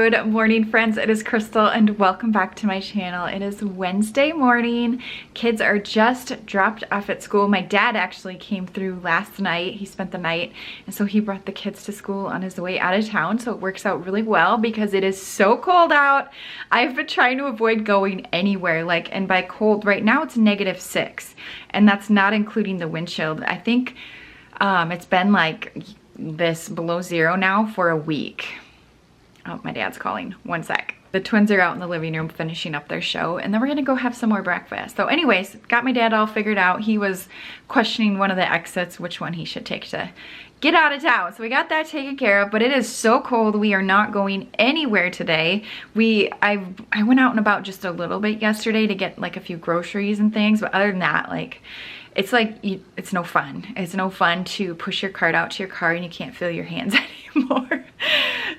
Good morning, friends. It is Crystal and welcome back to my channel. It is Wednesday morning. Kids are just dropped off at school. My dad actually came through last night. He spent the night, and so he brought the kids to school on his way out of town. So it works out really well because it is so cold out. I've been trying to avoid going anywhere, and by cold, right now it's -6, and that's not including the wind chill. I think it's been like this below zero now for a week. Oh, my dad's calling. One sec. The twins are out in the living room finishing up their show, and then we're gonna go have some more breakfast. So anyways, got my dad all figured out. He was questioning one of the exits, which one he should take to get out of town. So we got that taken care of, but it is so cold. We are not going anywhere today. I went out and about just a little bit yesterday to get like a few groceries and things, but other than that, it's no fun. It's no fun to push your cart out to your car and you can't feel your hands anymore.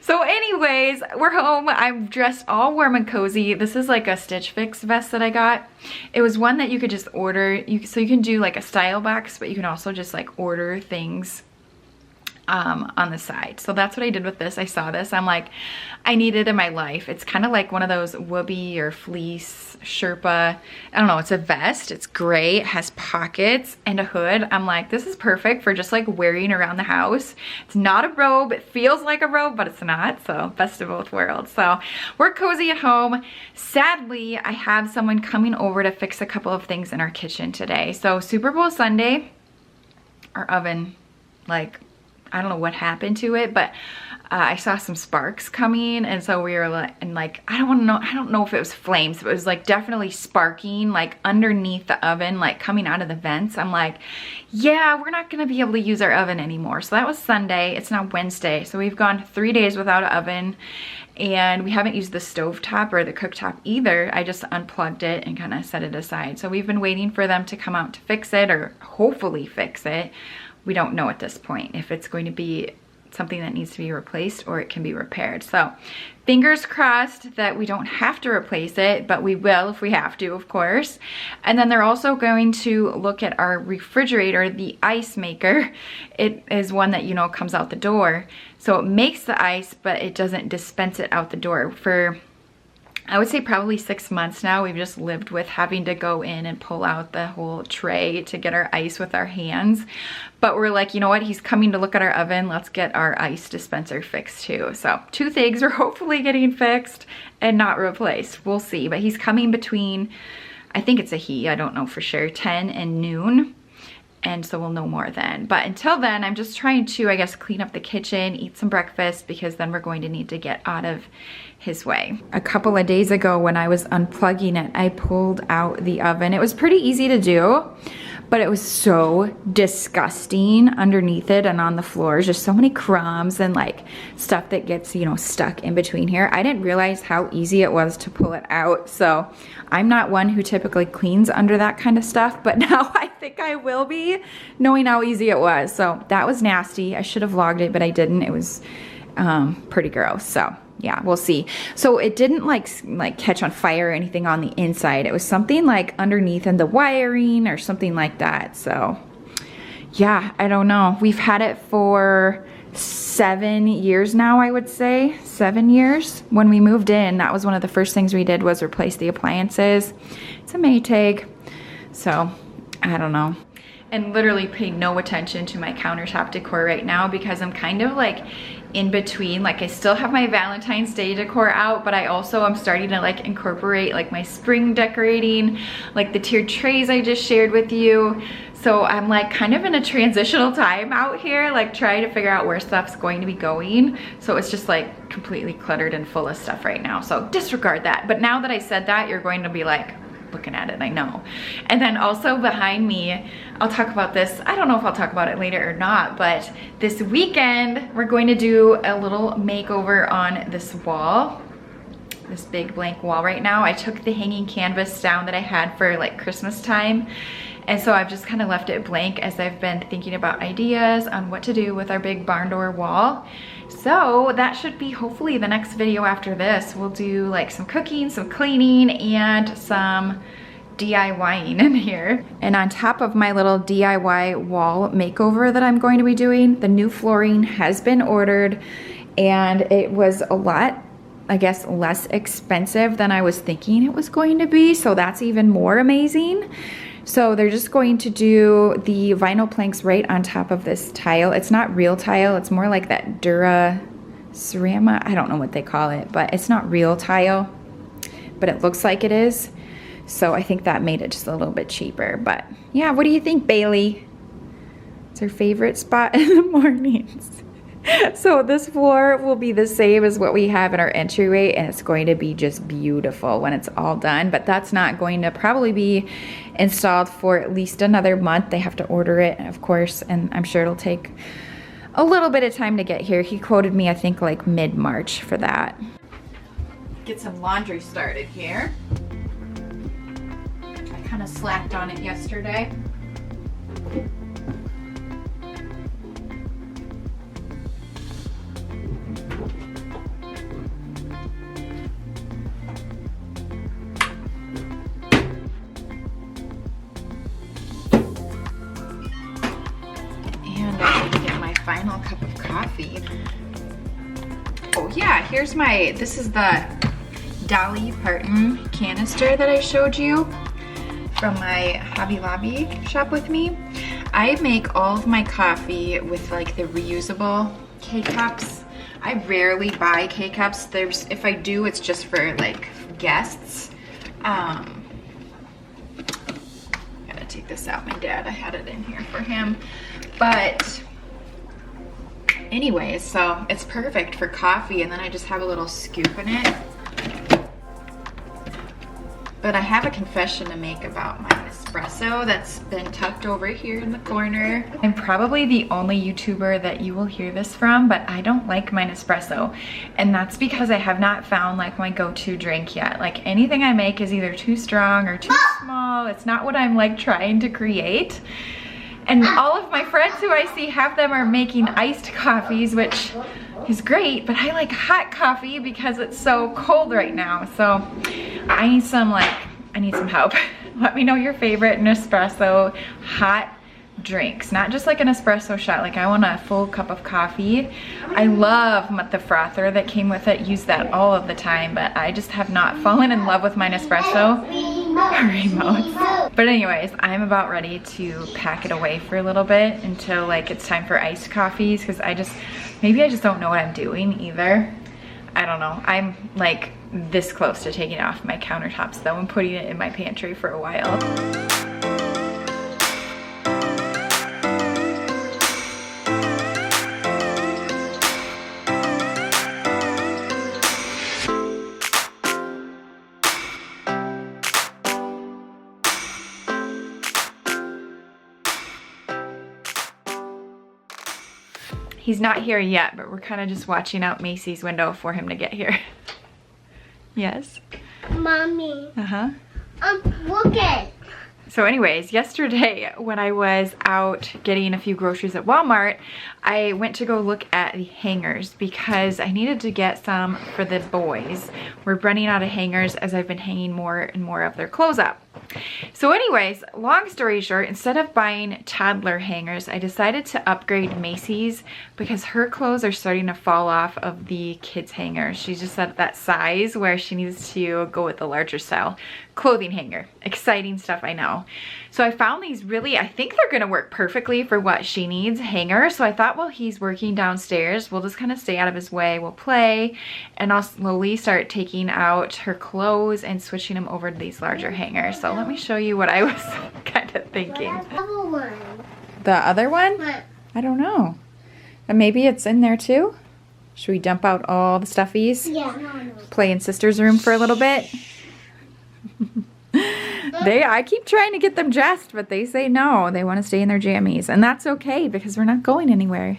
So anyways, we're home. I'm dressed all warm and cozy. This is like a Stitch Fix vest that I got. It was one that you could just order. So you can do like a style box, but you can also just like order things on the side. So that's what I did with this. I saw this. I'm like, I need it in my life. It's kind of like one of those Wooby or fleece Sherpa. I don't know. It's a vest. It's gray. It has pockets and a hood. I'm like, this is perfect for just like wearing around the house. It's not a robe. It feels like a robe, but it's not. So best of both worlds. So we're cozy at home. Sadly, I have someone coming over to fix a couple of things in our kitchen today. So Super Bowl Sunday, our oven, I don't know what happened to it, but I saw some sparks coming, and so we were like, I don't know if it was flames, but it was like definitely sparking like underneath the oven, like coming out of the vents. I'm like, yeah, we're not gonna be able to use our oven anymore. So that was Sunday. It's now Wednesday, so we've gone 3 days without an oven, and we haven't used the stovetop or the cooktop either. I just unplugged it and kind of set it aside. So we've been waiting for them to come out to fix it, or hopefully fix it. We don't know at this point if it's going to be something that needs to be replaced or it can be repaired. So fingers crossed that we don't have to replace it, but we will if we have to, of course. And then they're also going to look at our refrigerator, the ice maker. It is one that, comes out the door. So it makes the ice, but it doesn't dispense it out the door. For I would say probably 6 months now, we've just lived with having to go in and pull out the whole tray to get our ice with our hands. But we're like, you know what? He's coming to look at our oven. Let's get our ice dispenser fixed too. So 2 things are hopefully getting fixed and not replaced. We'll see. But he's coming between, I think it's a he, I don't know for sure, 10 and noon. And so we'll know more then. But until then, I'm just trying to, I guess, clean up the kitchen, eat some breakfast, because then we're going to need to get out of his way. A couple of days ago when I was unplugging it, I pulled out the oven. It was pretty easy to do, but it was so disgusting underneath it and on the floors. Just so many crumbs and like stuff that gets, stuck in between here. I didn't realize how easy it was to pull it out. So I'm not one who typically cleans under that kind of stuff, but now I think I will be, knowing how easy it was. So that was nasty. I should have vlogged it, but I didn't. It was pretty gross. So yeah, we'll see. So it didn't like catch on fire or anything on the inside. It was something like underneath in the wiring or something like that. So yeah, I don't know. We've had it for 7 years now, I would say. 7 years. When we moved in, that was one of the first things we did, was replace the appliances. It's a Maytag. So I don't know. And literally pay no attention to my countertop decor right now, because I'm kind of like in between. I still have my Valentine's Day decor out, but I also am starting to incorporate my spring decorating, like the tiered trays I just shared with you. So I'm kind of in a transitional time out here, trying to figure out where stuff's going to be going. So it's just completely cluttered and full of stuff right now. So disregard that. But now that I said that, you're going to be looking at it, I know. And then also behind me, I'll talk about this. I don't know if I'll talk about it later or not, but this weekend we're going to do a little makeover on this wall, this big blank wall right now. I took the hanging canvas down that I had for Christmas time, and so I've just kind of left it blank as I've been thinking about ideas on what to do with our big barn door wall. So that should be hopefully the next video after this. We'll do some cooking, some cleaning, and some DIYing in here. And on top of my little DIY wall makeover that I'm going to be doing, the new flooring has been ordered, and it was a lot I guess, less expensive than I was thinking it was going to be. So that's even more amazing. So they're just going to do the vinyl planks right on top of this tile. It's not real tile. It's more like that Dura Cerama. I don't know what they call it, but it's not real tile, but it looks like it is. So I think that made it just a little bit cheaper. But yeah, what do you think, Bailey? It's her favorite spot in the mornings. So this floor will be the same as what we have in our entryway, and it's going to be just beautiful when it's all done. But that's not going to probably be installed for at least another month. They have to order it, of course, and I'm sure it'll take a little bit of time to get here. He quoted me, I think, like mid-March for that. Get some laundry started here. I kind of slacked on it yesterday. Final cup of coffee. Oh yeah, here's this is the Dolly Parton canister that I showed you from my Hobby Lobby shop with me. I make all of my coffee with like the reusable K-cups. I rarely buy K-cups. If I do, it's just for like guests. Gotta take this out. My dad, I had it in here for him. But anyways, so it's perfect for coffee, and then I just have a little scoop in it. But I have a confession to make about my Nespresso that's been tucked over here in the corner. I'm probably the only YouTuber that you will hear this from, but I don't like my Nespresso. And that's because I have not found like my go-to drink yet. Like anything I make is either too strong or too small. It's not what I'm like trying to create. And all of my friends who I see have them are making iced coffees, which is great, but I like hot coffee because it's so cold right now. So I need some help. Let me know your favorite Nespresso hot drinks, not just like an espresso shot. Like I want a full cup of coffee. I love the frother that came with it, use that all of the time, but I just have not fallen in love with my Nespresso remotes. But anyways, I'm about ready to pack it away for a little bit until like it's time for iced coffees, because maybe I just don't know what I'm doing either. I don't know. I'm like this close to taking it off my countertops though and putting it in my pantry for a while. He's not here yet, but we're kind of just watching out Macy's window for him to get here. Yes? Mommy. Uh-huh. Look at. So anyways, yesterday when I was out getting a few groceries at Walmart, I went to go look at the hangers because I needed to get some for the boys. We're running out of hangers as I've been hanging more and more of their clothes up. So anyways, long story short, instead of buying toddler hangers, I decided to upgrade Macy's because her clothes are starting to fall off of the kids hangers. She's just at that size where she needs to go with the larger style clothing hanger. Exciting stuff, I know. So I found these I think they're gonna work perfectly for what she needs, hangers. So I thought while he's working downstairs, we'll just kind of stay out of his way, we'll play, and I'll slowly start taking out her clothes and switching them over to these larger hangers. So let me show you what I was kind of thinking. The other one? I don't know. Maybe it's in there too? Should we dump out all the stuffies? Yeah. Play in sister's room for a little bit? I keep trying to get them dressed, but they say no. They want to stay in their jammies, and that's okay because we're not going anywhere.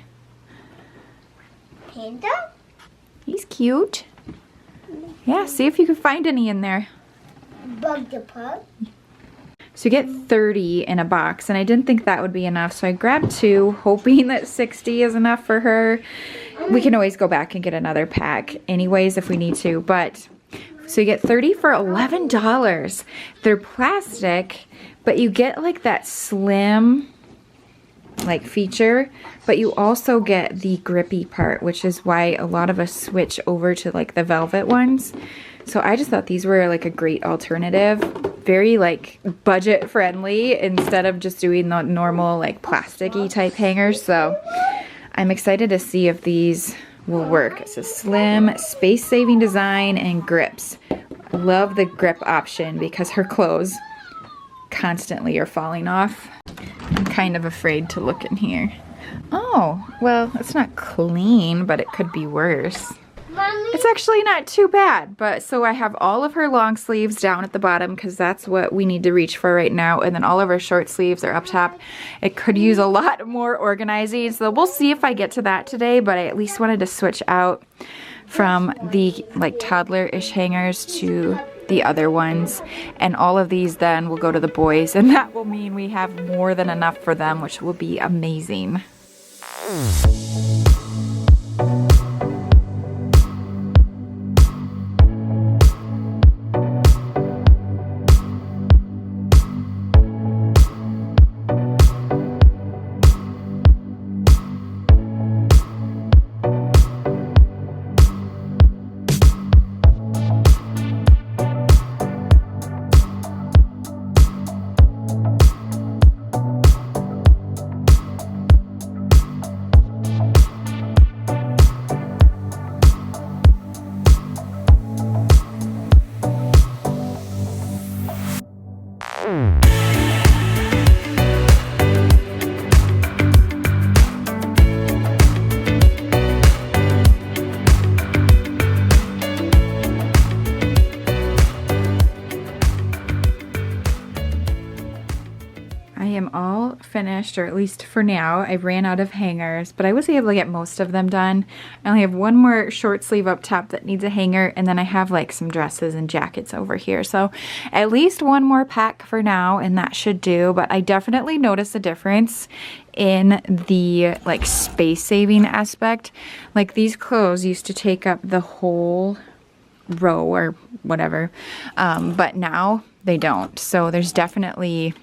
Panda? He's cute. Yeah, see if you can find any in there. Bug the pug. So you get 30 in a box, and I didn't think that would be enough, so I grabbed 2, hoping that 60 is enough for her. We can always go back and get another pack anyways if we need to, but so you get 30 for $11. They're plastic, but you get like that slim like feature, but you also get the grippy part, which is why a lot of us switch over to like the velvet ones. So I just thought these were like a great alternative, very like budget friendly instead of just doing the normal like plasticky type hangers. So I'm excited to see if these will work. It's a slim, space-saving design and grips. I love the grip option because her clothes constantly are falling off. I'm kind of afraid to look in here. Oh, well, it's not clean, but it could be worse. Mommy. It's actually not too bad, but so I have all of her long sleeves down at the bottom because that's what we need to reach for right now, and then all of her short sleeves are up top. It could use a lot more organizing, so we'll see if I get to that today, but I at least wanted to switch out from the like toddler-ish hangers to the other ones, and all of these then will go to the boys, and that will mean we have more than enough for them, which will be amazing. All finished, or at least for now. I ran out of hangers, but I was able to get most of them done. I only have one more short sleeve up top that needs a hanger, and then I have like some dresses and jackets over here. So at least one more pack for now, and that should do. But I definitely notice a difference in the like space saving aspect. Like these clothes used to take up the whole row or whatever, but now they don't. So there's definitely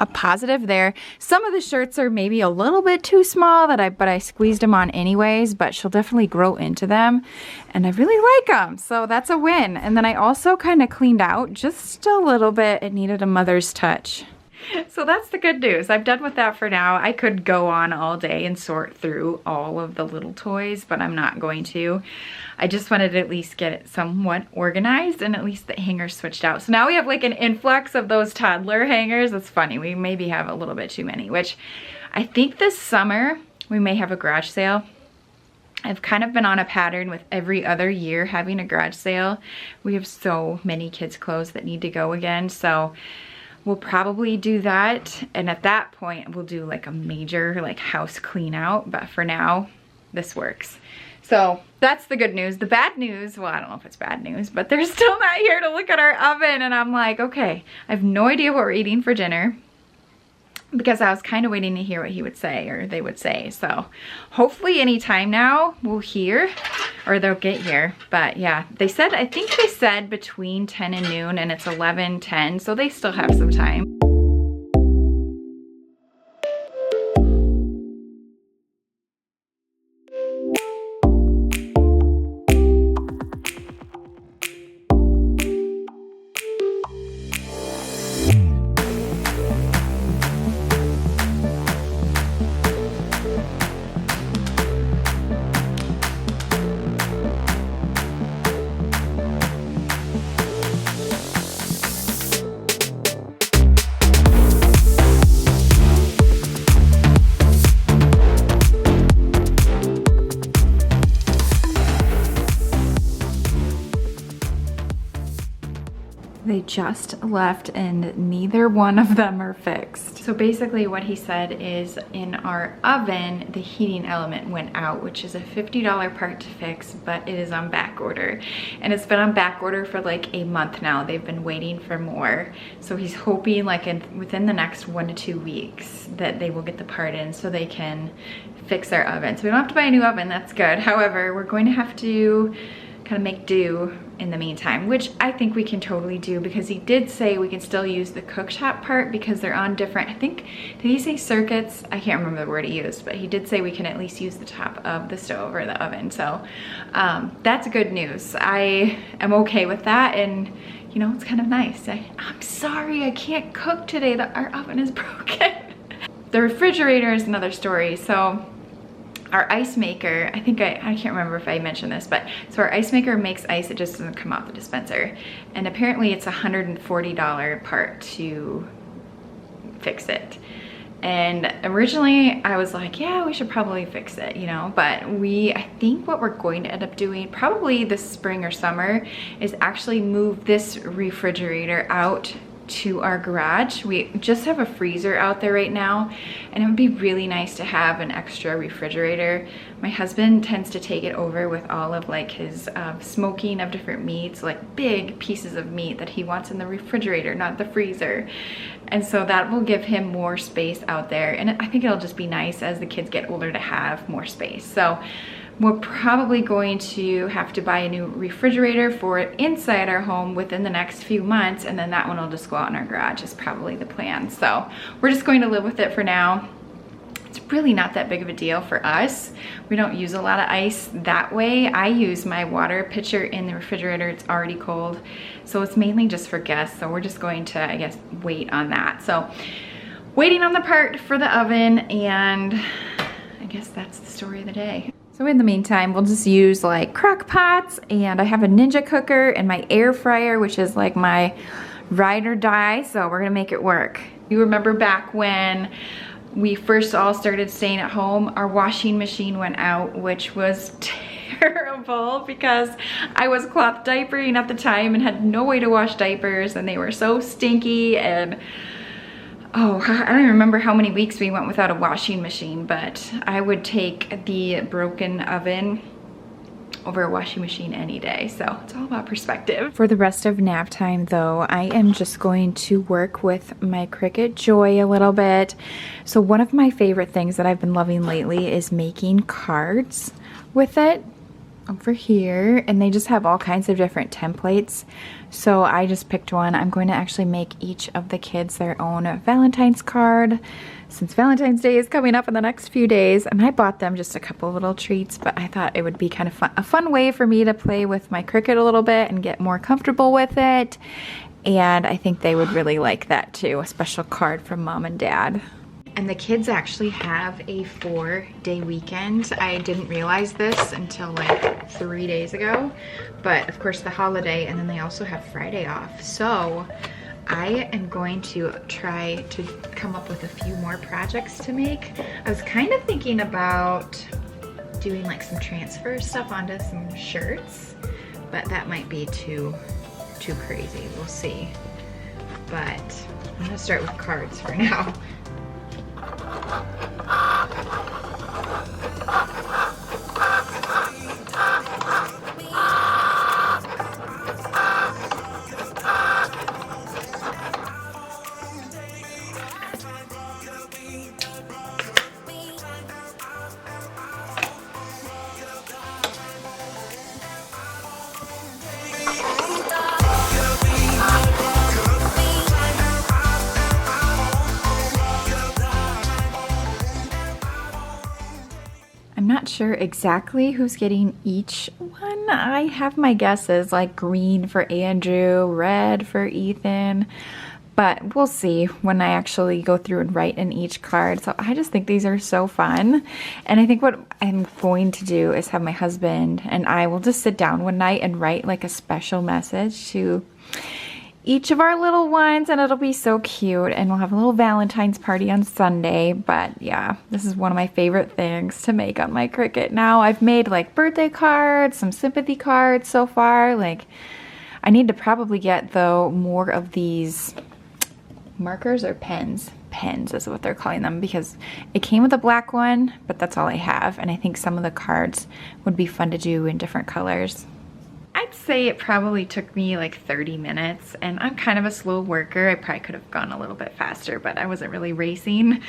a positive there. Some of the shirts are maybe a little bit too small but I squeezed them on anyways, but she'll definitely grow into them, and I really like them, so that's a win. And then I also kind of cleaned out just a little bit. It needed a mother's touch. So that's the good news. I'm done with that for now. I could go on all day and sort through all of the little toys, but I'm not going to. I just wanted to at least get it somewhat organized, and at least the hangers switched out. So now we have like an influx of those toddler hangers. It's funny, we maybe have a little bit too many, which I think this summer we may have a garage sale. I've kind of been on a pattern with every other year having a garage sale. We have so many kids' clothes that need to go again, so we'll probably do that, and at that point we'll do like a major like house clean out, but for now this works. So that's the good news. The bad news, well, I don't know if it's bad news, but they're still not here to look at our oven, and I'm like, okay, I have no idea what we're eating for dinner, because I was kind of waiting to hear what he would say, or they would say. So hopefully any time now we'll hear, or they'll get here. But yeah, they said, I think they said between 10 and noon, and it's 11:10, so they still have some time. They just left and neither one of them are fixed. So basically what he said is in our oven, the heating element went out, which is a $50 part to fix, but it is on back order. And it's been on back order for like a month now. They've been waiting for more. So he's hoping like within the next 1 to 2 weeks that they will get the part in so they can fix our oven. So we don't have to buy a new oven, that's good. However, we're going to have to kind of make do in the meantime, which I think we can totally do, because he did say we can still use the cooktop part because they're on different, I think, did he say circuits? I can't remember the word he used, but he did say we can at least use the top of the stove or the oven. So that's good news. I am okay with that, and you know, it's kind of nice. I'm sorry I can't cook today, our oven is broken. The refrigerator is another story. So our ice maker, I can't remember if I mentioned this, but so our ice maker makes ice, it just doesn't come out the dispenser. And apparently it's a $140 part to fix it. And originally I was like, yeah, we should probably fix it, you know, but I think what we're going to end up doing probably this spring or summer is actually move this refrigerator out to our garage. We just have a freezer out there right now, and it would be really nice to have an extra refrigerator. My husband tends to take it over with all of like his smoking of different meats, like big pieces of meat that he wants in the refrigerator, not the freezer. And so that will give him more space out there, and I think it'll just be nice as the kids get older to have more space. So we're probably going to have to buy a new refrigerator for it inside our home within the next few months, and then that one will just go out in our garage is probably the plan. So we're just going to live with it for now. It's really not that big of a deal for us. We don't use a lot of ice that way. I use my water pitcher in the refrigerator. It's already cold. So it's mainly just for guests. So we're just going to, I guess, wait on that. So waiting on the part for the oven, and I guess that's the story of the day. So in the meantime, we'll just use like crock pots, and I have a Ninja cooker and my air fryer, which is like my ride or die. So we're gonna make it work. You remember back when we first all started staying at home, our washing machine went out, which was terrible because I was cloth diapering at the time and had no way to wash diapers, and they were so stinky. And oh, I don't even remember how many weeks we went without a washing machine, but I would take the broken oven over a washing machine any day. So it's all about perspective. For the rest of nap time though, I am just going to work with my Cricut Joy a little bit. So one of my favorite things that I've been loving lately is making cards with it over here, and they just have all kinds of different templates. So I just picked one. I'm going to actually make each of the kids their own Valentine's card, since Valentine's Day is coming up in the next few days, and I bought them just a couple little treats, but I thought it would be kind of fun, a fun way for me to play with my Cricut a little bit and get more comfortable with it. And I think they would really like that too, a special card from mom and dad. And the kids actually have a 4-day weekend. I didn't realize this until like 3 days ago, but of course the holiday, and then they also have Friday off. So I am going to try to come up with a few more projects to make. I was kind of thinking about doing like some transfer stuff onto some shirts, but that might be too crazy. We'll see. But I'm gonna start with cards for now. Not sure exactly who's getting each one. I have my guesses, like green for Andrew, red for Ethan, but we'll see when I actually go through and write in each card. So I just think these are so fun, and I think what I'm going to do is have my husband and I will just sit down one night and write like a special message to each of our little ones, and it'll be so cute, and we'll have a little Valentine's party on Sunday. But yeah, this is one of my favorite things to make on my Cricut now. I've made like birthday cards, some sympathy cards so far. Like, I need to probably get though more of these markers or pens. Pens is what they're calling them, because it came with a black one, but that's all I have, and I think some of the cards would be fun to do in different colors. I'd say it probably took me like 30 minutes, and I'm kind of a slow worker. I probably could have gone a little bit faster, but I wasn't really racing.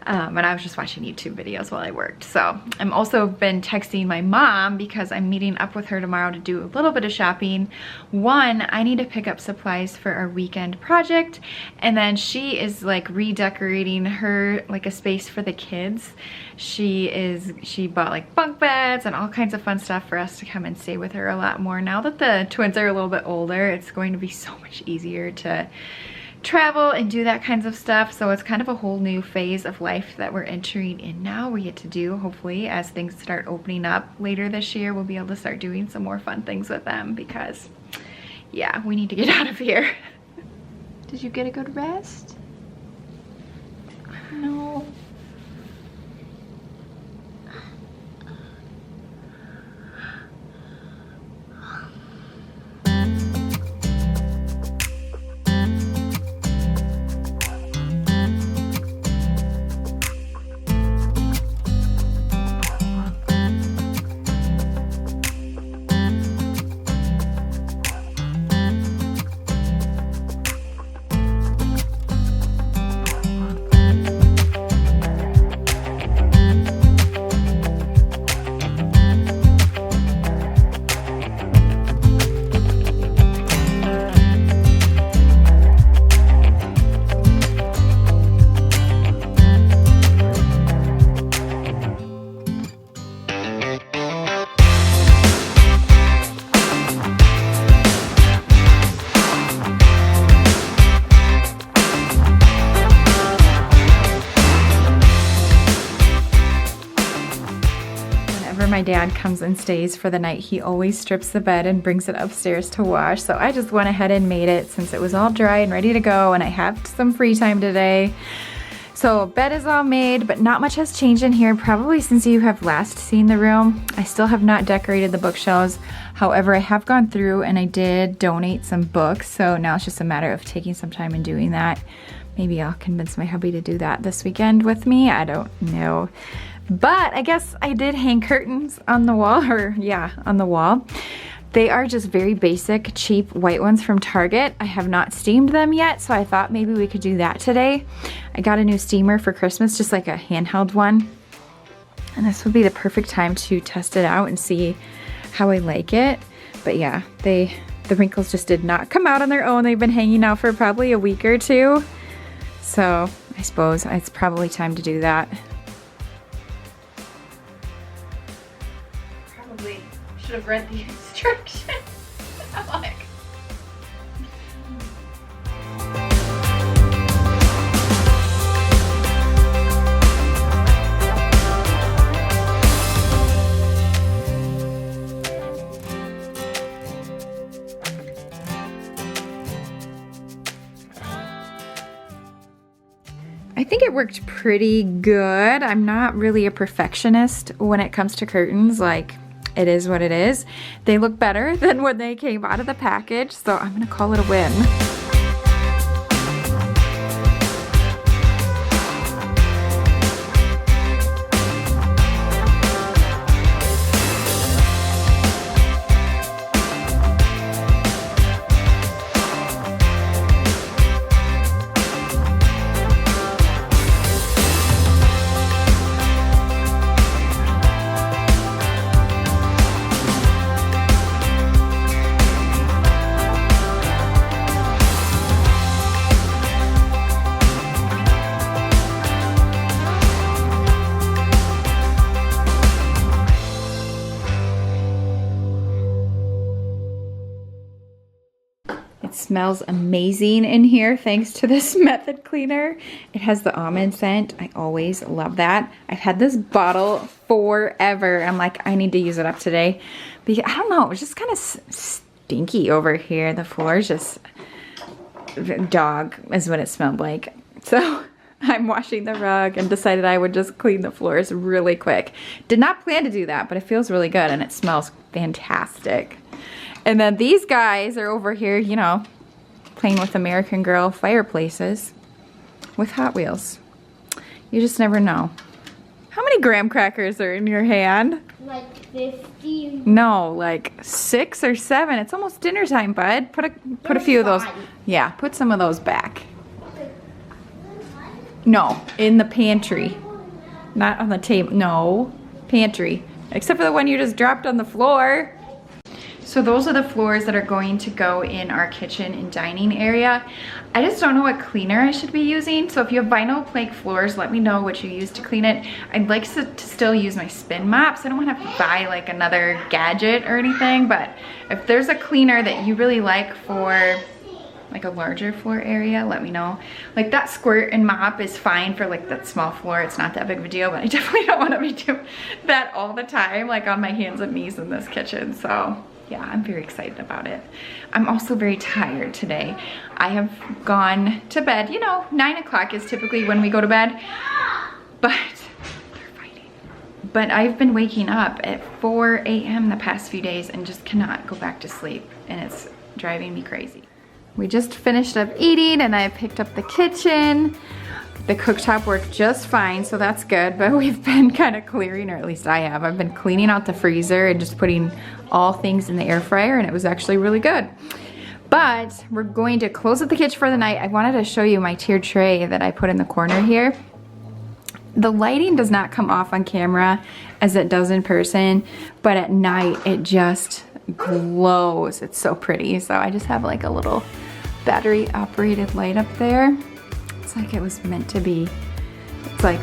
But I was just watching YouTube videos while I worked. So I'm also been texting my mom because I'm meeting up with her tomorrow to do a little bit of shopping. One, I need to pick up supplies for our weekend project, and then she is like redecorating her like a space for the kids. She bought like bunk beds and all kinds of fun stuff for us to come and stay with her a lot more. Now that the twins are a little bit older, it's going to be so much easier to travel and do that kinds of stuff. So it's kind of a whole new phase of life that we're entering in now. We get to do, hopefully, as things start opening up later this year, we'll be able to start doing some more fun things with them because, yeah, we need to get out of here. Did you get a good rest? No. My dad comes and stays for the night, he always strips the bed and brings it upstairs to wash. So I just went ahead and made it since it was all dry and ready to go, and I have some free time today. So bed is all made, but not much has changed in here probably since you have last seen the room. I still have not decorated the bookshelves. However, I have gone through and I did donate some books, so now it's just a matter of taking some time and doing that. Maybe I'll convince my hubby to do that this weekend with me. I don't know. But I guess I did hang curtains on the wall, or yeah, on the wall. They are just very basic, cheap white ones from Target. I have not steamed them yet, so I thought maybe we could do that today. I got a new steamer for Christmas, just like a handheld one. And this would be the perfect time to test it out and see how I like it. But yeah, the wrinkles just did not come out on their own. They've been hanging out for probably a week or two. So I suppose it's probably time to do that. Should have read the instructions. I'm like, I think it worked pretty good. I'm not really a perfectionist when it comes to curtains. Like, it is what it is. They look better than when they came out of the package, so I'm gonna call it a win. Smells amazing in here thanks to this method cleaner. It has the almond scent. I always love that. I've had this bottle forever. I'm like, I need to use it up today because I don't know, it's just kind of stinky over here. The floor is just dog is what it smelled like. So I'm washing the rug and decided I would just clean the floors really quick. Did not plan to do that, but it feels really good and it smells fantastic. And then these guys are over here, you know, playing with American Girl fireplaces with Hot Wheels. You just never know. How many graham crackers are in your hand? Like 50. No, like 6 or 7. It's almost dinner time, bud. Put a few of those. 5. Yeah, put some of those back. No, in the pantry. Not on the table. No, pantry. Except for the one you just dropped on the floor. So those are the floors that are going to go in our kitchen and dining area. I just don't know what cleaner I should be using. So if you have vinyl plank floors, let me know what you use to clean it. I'd like to still use my spin mop, so I don't want to have to buy like another gadget or anything. But if there's a cleaner that you really like for like a larger floor area, let me know. Like that squirt and mop is fine for like that small floor. It's not that big of a deal, but I definitely don't want to be doing that all the time, like on my hands and knees in this kitchen. So yeah, I'm very excited about it. I'm also very tired today. I have gone to bed, you know, 9 o'clock is typically when we go to bed, but they're fighting. But I've been waking up at 4 a.m. the past few days and just cannot go back to sleep, and it's driving me crazy. We just finished up eating and I picked up the kitchen. The cooktop worked just fine, so that's good, but we've been kind of clearing, or at least I have. I've been cleaning out the freezer and just putting all things in the air fryer, and it was actually really good. But we're going to close up the kitchen for the night. I wanted to show you my tiered tray that I put in the corner here. The lighting does not come off on camera as it does in person, but at night it just glows. It's so pretty. So I just have like a little battery operated light up there. It's like it was meant to be. It's like,